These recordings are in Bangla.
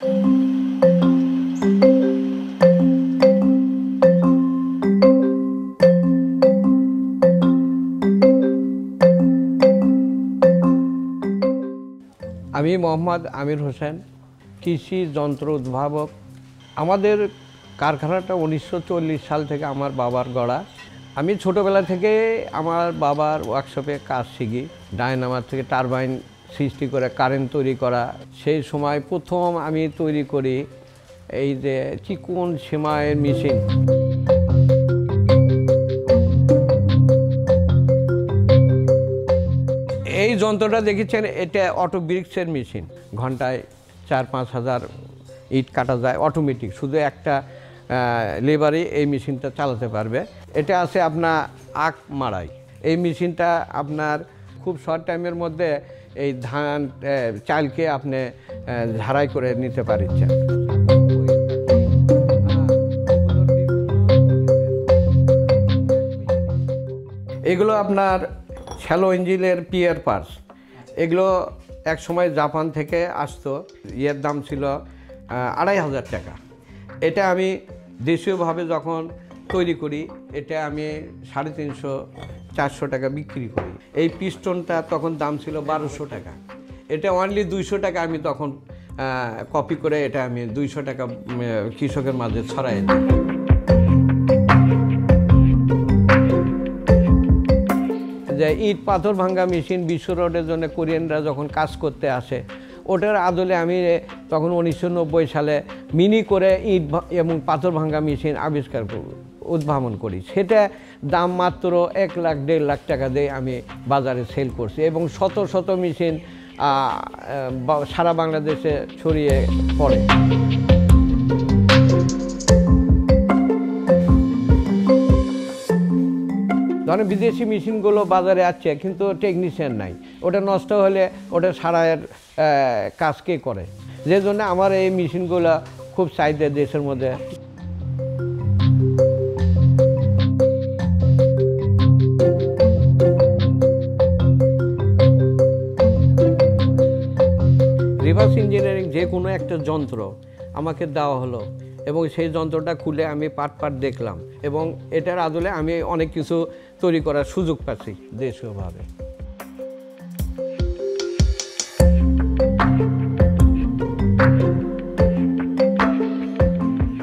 আমি মোহাম্মদ আমির হোসেন, কৃষি যন্ত্র উদ্ভাবক। আমাদের কারখানাটা 1940 সাল থেকে আমার বাবার গড়া। আমি ছোটোবেলা থেকে আমার বাবার ওয়ার্কশপে কাজ শিখি, ডায়নামার থেকে টারবাইন সৃষ্টি করে কারেন্ট তৈরি করা। সেই সময় প্রথম আমি তৈরি করি এই যে চিকন সেমাইয়ের মেশিন। এই যন্ত্রটা দেখেছেন, এটা অটো ব্রিক্সের মেশিন। ঘন্টায় 4-5 হাজার ইট কাটা যায় অটোমেটিক, শুধু একটা লেবারই এই মেশিনটা চালাতে পারবে। এটা আছে আপনার আখ মাড়াই। এই মেশিনটা আপনার খুব শর্ট টাইমের মধ্যে এই ধান চালকে আপনি ঝাড়াই করে নিতে পারছেন। এগুলো আপনার শ্যালো ইঞ্জিনের পিয়ার পার্টস। এগুলো এক সময় জাপান থেকে আসতো, এর দাম ছিল 2500 টাকা। এটা আমি দেশীয়ভাবে যখন তৈরি করি, এটা আমি 350-400 টাকা বিক্রি করি। এই পিস্টনটা তখন দাম ছিল 1200 টাকা। এটা অনলি 200 টাকা আমি তখন কপি করে এটা আমি 200 টাকা কৃষকের মাঝে ছড়াই দিই। যে ইট পাথর ভাঙ্গা মেশিন বিশ্ব রোডের জন্য কোরিয়ানরা যখন কাজ করতে আসে, ওটার আদলে আমি তখন 1990 সালে মিনি করে ইট এবং পাথর ভাঙ্গা মেশিন আবিষ্কার উদ্ভাবন করি। সেটা দাম মাত্র 1-1.5 লাখ টাকা দিয়ে আমি বাজারে সেল করছি এবং শত শত মেশিন সারা বাংলাদেশে ছড়িয়ে পড়ে। ধরেন বিদেশি মেশিনগুলো বাজারে আসছে, কিন্তু টেকনিশিয়ান নাই। ওটা নষ্ট হলে ওটা সারাইয়ের কাজ কে করে? যে জন্য আমার এই মেশিনগুলো খুব চাহিদা দেশের মধ্যে। রিভার্স ইঞ্জিনিয়ারিং যে কোনো একটা যন্ত্র আমাকে দেওয়া হলো এবং সেই যন্ত্রটা খুলে আমি পার্ট দেখলাম এবং এটার আদলে আমি অনেক কিছু তৈরি করার সুযোগ পাচ্ছি দেশীয়ভাবে।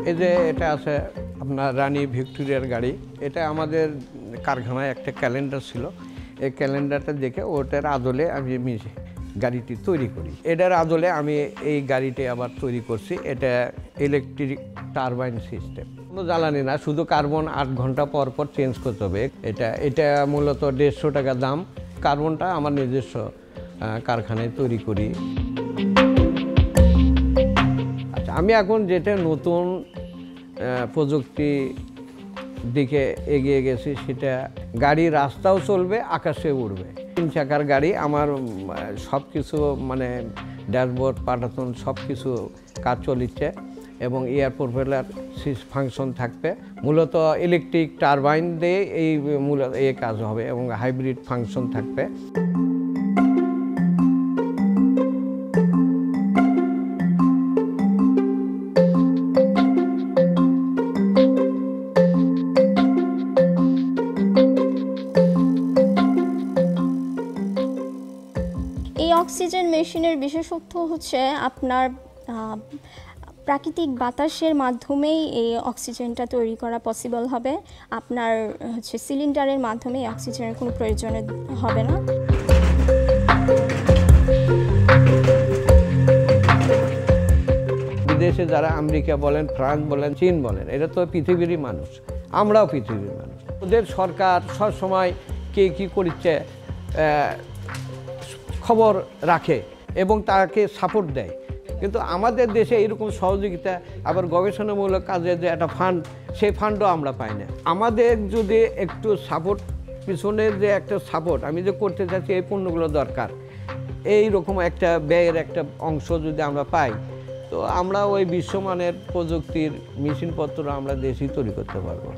এই যে এটা আছে আপনার রানী ভিক্টোরিয়ার গাড়ি। এটা আমাদের কারখানায় একটা ক্যালেন্ডার ছিল। এই ক্যালেন্ডারটা দেখে ওটার আদলে আমি গাড়িটি তৈরি করি। এটার আদলে আমি এই গাড়িটি আবার তৈরি করছি। এটা ইলেকট্রিক টারবাইন সিস্টেম, কোনো জ্বালানি না, শুধু কার্বন 8 ঘন্টা পর পর চেঞ্জ করতে হবে। এটা মূলত 150 টাকা দাম। কার্বনটা আমার নিজস্ব কারখানায় তৈরি করি। আচ্ছা, আমি এখন যেটা নতুন প্রযুক্তি দিকে এগিয়ে গেছি, সেটা গাড়ি রাস্তাও চলবে, আকাশে উড়বে। 3 চাকার গাড়ি। আমার সব কিছু মানে ড্যাশবোর্ড পাঠাতন সব কিছু কাজ চলিচ্ছে এবং এয়ার প্রোপেলার ফাংশন থাকবে। মূলত ইলেকট্রিক টারবাইন দিয়ে মূলত এই কাজ হবে এবং হাইব্রিড ফাংশন থাকবে। অক্সিজেন মেশিনের বিশেষত্ব হচ্ছে আপনার প্রাকৃতিক বাতাসের মাধ্যমেই এই অক্সিজেনটা তৈরি করা পসিবল হবে। আপনার হচ্ছে সিলিন্ডারের মাধ্যমে অক্সিজেনের কোনো প্রয়োজন হবে না। বিদেশে যারা আমেরিকা বলেন, ফ্রান্স বলেন, চীন বলেন, এটা তো পৃথিবীরই মানুষ, আমরাও পৃথিবীর মানুষ। ওদের সরকার সবসময় কে কী করছে খবর রাখে এবং তাকে সাপোর্ট দেয়, কিন্তু আমাদের দেশে এরকম সহযোগিতা আবার গবেষণামূলক কাজে যে একটা ফান্ড, সেই ফান্ডও আমরা পাই না। আমাদের যদি একটু সাপোর্ট, পিছনের যে একটা সাপোর্ট আমি যে করতে চাচ্ছি, এই পণ্যগুলো দরকার, এই রকম একটা ব্যয়ের একটা অংশ যদি আমরা পাই, তো আমরা ওই বিশ্বমানের প্রযুক্তির মেশিনপত্র আমরা দেশেই তৈরি করতে পারবো।